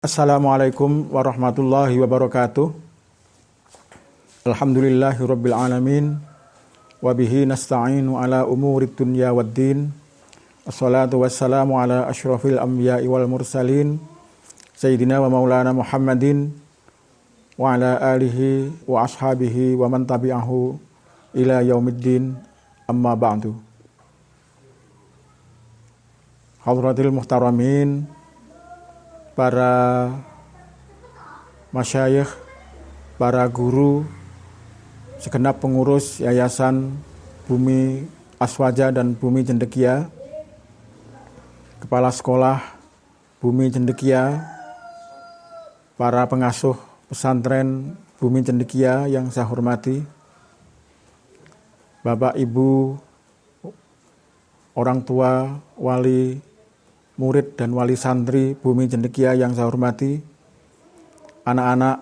Assalamualaikum warahmatullahi wabarakatuh. Alhamdulillahirabbil alamin wa bihi nasta'inu ala umurid dunya waddin. Assalatu wassalamu ala asyrafil anbiya'i wal mursalin sayyidina wa maulana Muhammadin wa ala alihi wa ashabihi wa man tabi'ahu ila yaumiddin, amma ba'du. Hadratil muhtaramin, para masyayikh, para guru, segenap pengurus Yayasan Bumi Aswaja dan Bumi Cendekia, kepala sekolah Bumi Cendekia, para pengasuh pesantren Bumi Cendekia yang saya hormati, Bapak Ibu, orang tua, wali murid dan wali santri Bumi Cendekia yang saya hormati, anak-anak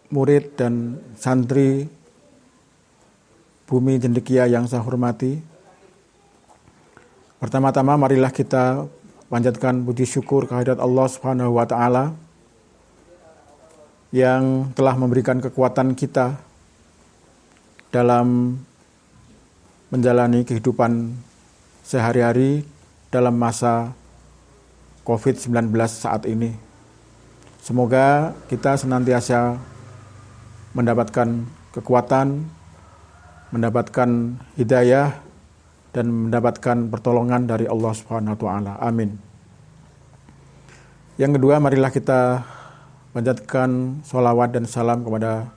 murid dan santri Bumi Cendekia yang saya hormati. Pertama-tama marilah kita panjatkan puji syukur kehadirat Allah Subhanahu wa taala yang telah memberikan kekuatan kita dalam menjalani kehidupan sehari-hari dalam masa COVID-19 saat ini. Semoga kita senantiasa mendapatkan kekuatan, mendapatkan hidayah, dan mendapatkan pertolongan dari Allah Subhanahu wa taala. Amin. Yang kedua, marilah kita panjatkan sholawat dan salam kepada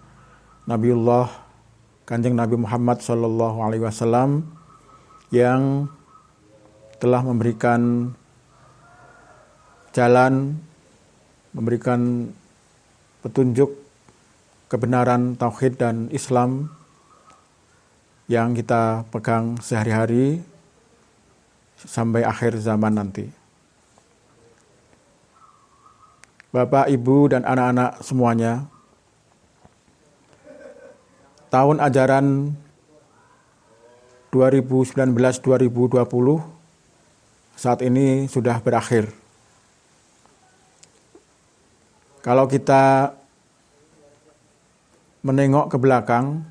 Nabiullah Kanjeng Nabi Muhammad SAW yang telah memberikan jalan, memberikan petunjuk kebenaran tauhid dan Islam yang kita pegang sehari-hari sampai akhir zaman nanti. Bapak, Ibu, dan anak-anak semuanya, tahun ajaran 2019-2020 saat ini sudah berakhir. Kalau kita menengok ke belakang,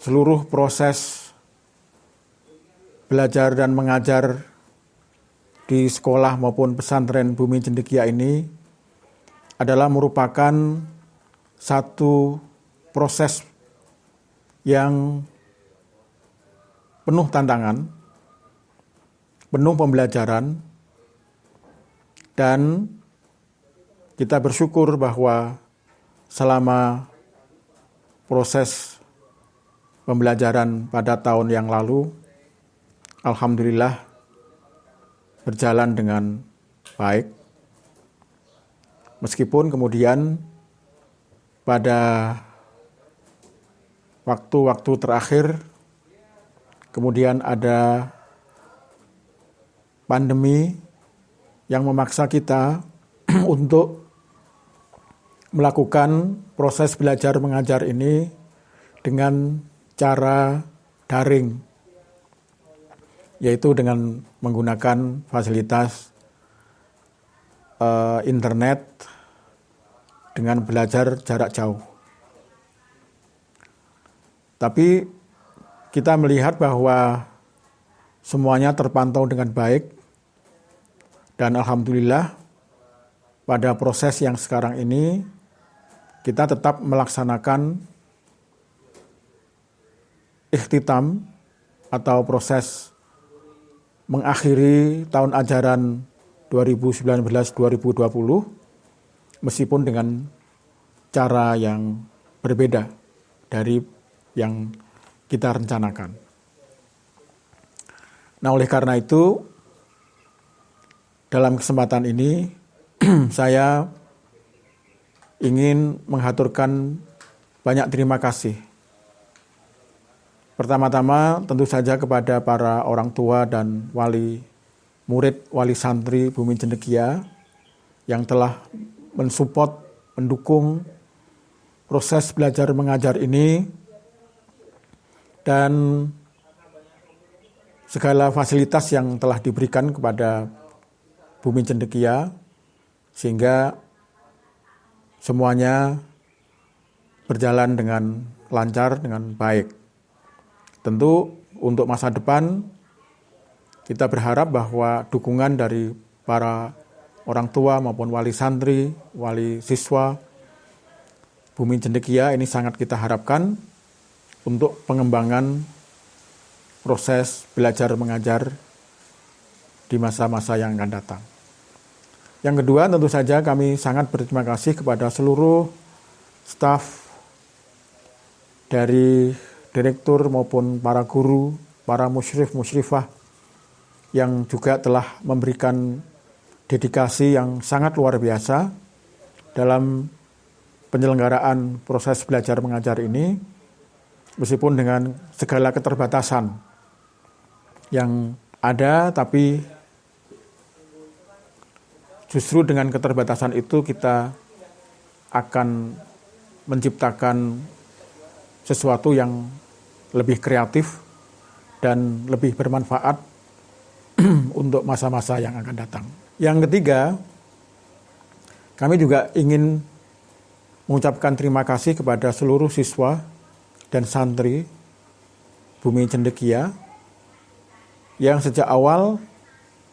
seluruh proses belajar dan mengajar di sekolah maupun pesantren Bumi Cendekia ini adalah merupakan satu proses yang penuh tantangan, penuh pembelajaran, dan kita bersyukur bahwa selama proses pembelajaran pada tahun yang lalu, alhamdulillah berjalan dengan baik. Meskipun kemudian pada waktu-waktu terakhir kemudian ada pandemi yang memaksa kita untuk melakukan proses belajar mengajar ini dengan cara daring, yaitu dengan menggunakan fasilitas internet dengan belajar jarak jauh. Tapi kita melihat bahwa semuanya terpantau dengan baik. Dan alhamdulillah pada proses yang sekarang ini kita tetap melaksanakan ikhtitam atau proses mengakhiri tahun ajaran 2019-2020 meskipun dengan cara yang berbeda dari yang kita rencanakan. Nah, oleh karena itu dalam kesempatan ini saya ingin menghaturkan banyak terima kasih. Pertama-tama tentu saja kepada para orang tua dan wali murid, wali santri Bumi Cendekia yang telah mensupport, mendukung proses belajar mengajar ini dan segala fasilitas yang telah diberikan kepada Bumi Cendekia sehingga semuanya berjalan dengan lancar, dengan baik. Tentu untuk masa depan kita berharap bahwa dukungan dari para orang tua maupun wali santri, wali siswa Bumi Cendekia ini sangat kita harapkan untuk pengembangan proses belajar mengajar di masa-masa yang akan datang. Yang kedua, tentu saja kami sangat berterima kasih kepada seluruh staf dari direktur maupun para guru, para musyrif, musyrifah yang juga telah memberikan dedikasi yang sangat luar biasa dalam penyelenggaraan proses belajar mengajar ini, meskipun dengan segala keterbatasan yang ada, tapi justru dengan keterbatasan itu kita akan menciptakan sesuatu yang lebih kreatif dan lebih bermanfaat untuk masa-masa yang akan datang. Yang ketiga, kami juga ingin mengucapkan terima kasih kepada seluruh siswa dan santri Bumi Cendekia yang sejak awal,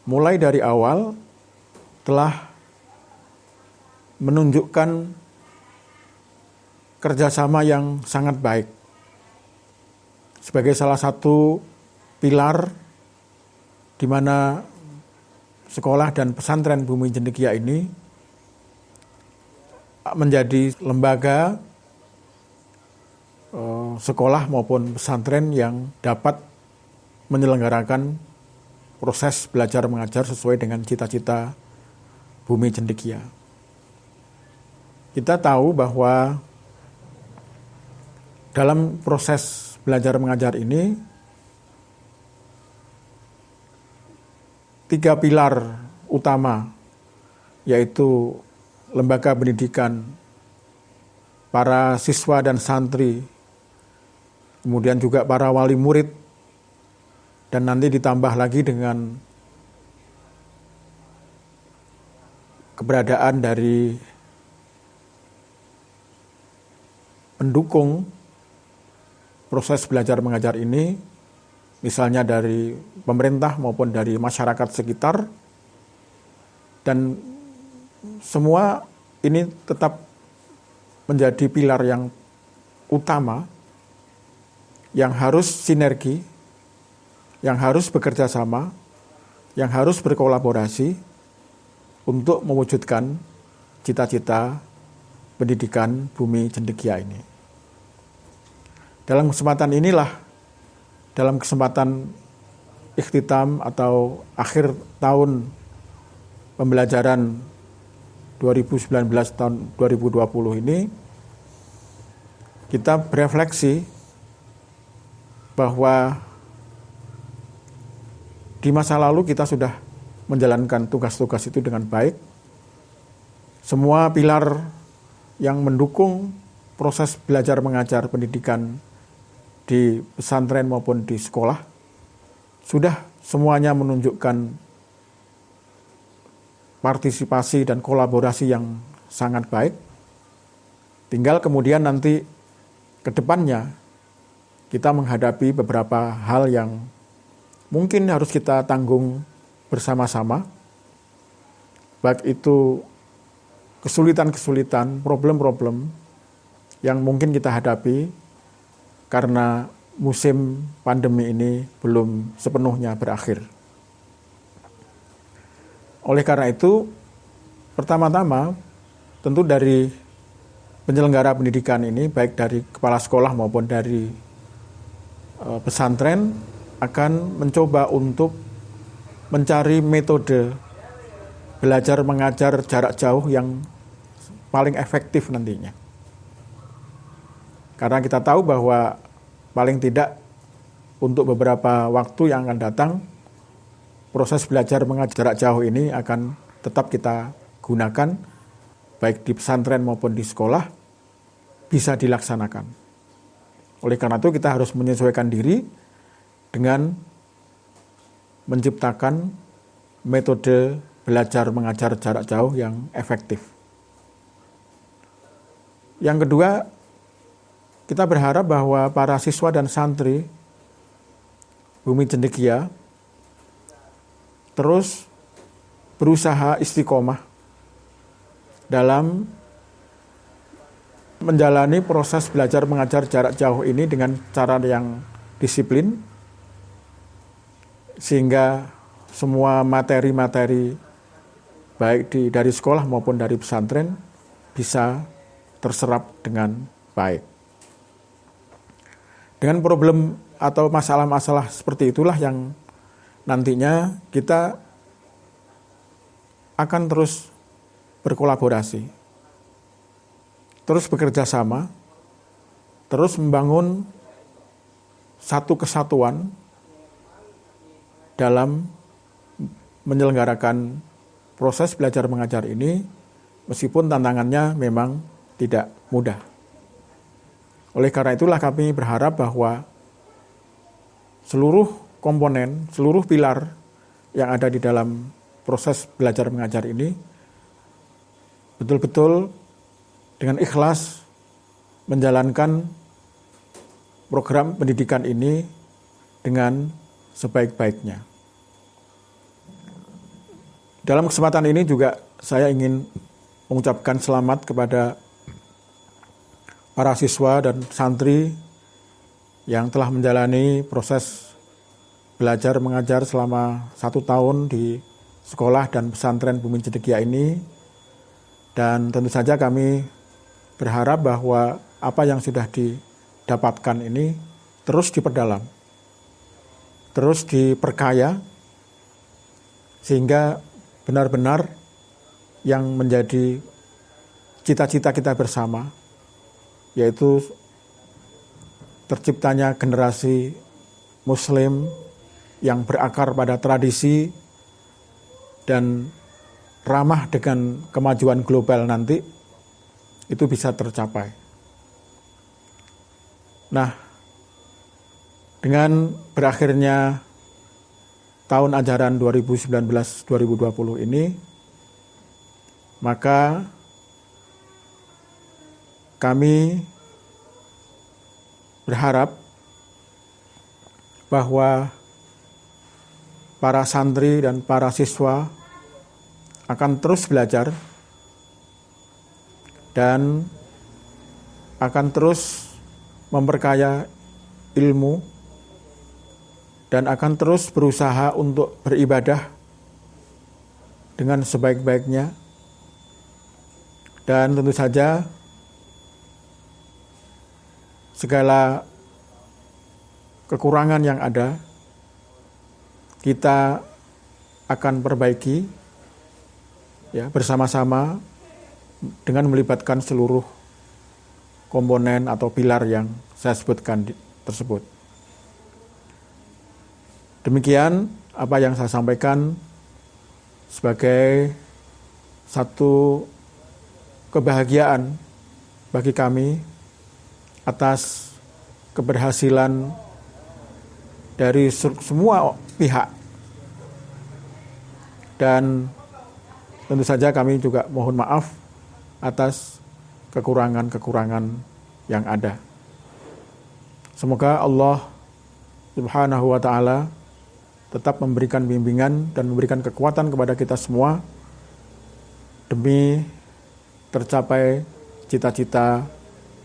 mulai dari awal, telah menunjukkan kerjasama yang sangat baik sebagai salah satu pilar di mana sekolah dan pesantren Bumi Cendekia ini menjadi lembaga sekolah maupun pesantren yang dapat menyelenggarakan proses belajar mengajar sesuai dengan cita-cita Bumi Cendekia. Kita tahu bahwa dalam proses belajar mengajar ini, 3 pilar utama, yaitu lembaga pendidikan, para siswa dan santri, kemudian juga para wali murid, dan nanti ditambah lagi dengan keberadaan dari pendukung proses belajar mengajar ini, misalnya dari pemerintah maupun dari masyarakat sekitar, dan semua ini tetap menjadi pilar yang utama, yang harus sinergi, yang harus bekerja sama, yang harus berkolaborasi untuk mewujudkan cita-cita pendidikan Bumi Cendekia ini. Dalam kesempatan inilah, dalam kesempatan ikhtitam atau akhir tahun pembelajaran 2019 tahun 2020 ini, kita berefleksi bahwa di masa lalu kita sudah menjalankan tugas-tugas itu dengan baik. Semua pilar yang mendukung proses belajar mengajar pendidikan di pesantren maupun di sekolah sudah semuanya menunjukkan partisipasi dan kolaborasi yang sangat baik. Tinggal kemudian nanti ke depannya kita menghadapi beberapa hal yang mungkin harus kita tanggung bersama-sama, baik itu kesulitan-kesulitan, problem-problem yang mungkin kita hadapi karena musim pandemi ini belum sepenuhnya berakhir. Oleh karena itu, pertama-tama tentu dari penyelenggara pendidikan ini, baik dari kepala sekolah maupun dari pesantren, akan mencoba untuk mencari metode belajar mengajar jarak jauh yang paling efektif nantinya. Karena kita tahu bahwa paling tidak untuk beberapa waktu yang akan datang, proses belajar mengajar jarak jauh ini akan tetap kita gunakan, baik di pesantren maupun di sekolah, bisa dilaksanakan. Oleh karena itu kita harus menyesuaikan diri dengan menciptakan metode belajar mengajar jarak jauh yang efektif. Yang kedua, kita berharap bahwa para siswa dan santri Bumi Cendekia terus berusaha istiqomah dalam menjalani proses belajar mengajar jarak jauh ini dengan cara yang disiplin, sehingga semua materi-materi baik dari sekolah maupun dari pesantren bisa terserap dengan baik. Dengan problem atau masalah-masalah seperti itulah yang nantinya kita akan terus berkolaborasi, terus bekerja sama, terus membangun satu kesatuan dalam menyelenggarakan proses belajar mengajar ini, meskipun tantangannya memang tidak mudah. Oleh karena itulah kami berharap bahwa seluruh komponen, seluruh pilar yang ada di dalam proses belajar mengajar ini betul-betul dengan ikhlas menjalankan program pendidikan ini dengan sebaik-baiknya. Dalam kesempatan ini juga saya ingin mengucapkan selamat kepada para siswa dan santri yang telah menjalani proses belajar mengajar selama 1 tahun di sekolah dan pesantren Bumi Cendekia ini. Dan tentu saja kami berharap bahwa apa yang sudah didapatkan ini terus diperdalam, terus diperkaya, sehingga benar-benar yang menjadi cita-cita kita bersama, yaitu terciptanya generasi Muslim yang berakar pada tradisi dan ramah dengan kemajuan global nanti, itu bisa tercapai. Nah, dengan berakhirnya tahun ajaran 2019-2020 ini, maka kami berharap bahwa para santri dan para siswa akan terus belajar dan akan terus memperkaya ilmu dan akan terus berusaha untuk beribadah dengan sebaik-baiknya. Dan tentu saja segala kekurangan yang ada kita akan perbaiki ya bersama-sama dengan melibatkan seluruh komponen atau pilar yang saya sebutkan tersebut. Demikian apa yang saya sampaikan sebagai satu kebahagiaan bagi kami atas keberhasilan dari semua pihak. Dan tentu saja kami juga mohon maaf atas kekurangan-kekurangan yang ada. Semoga Allah Subhanahu wa ta'ala tetap memberikan bimbingan dan memberikan kekuatan kepada kita semua demi tercapai cita-cita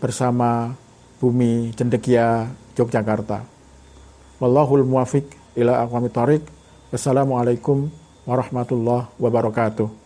bersama Bumi Cendekia Yogyakarta. Wallahul muwafiq ila aqwamit thoriq. Wassalamualaikum warahmatullahi wabarakatuh.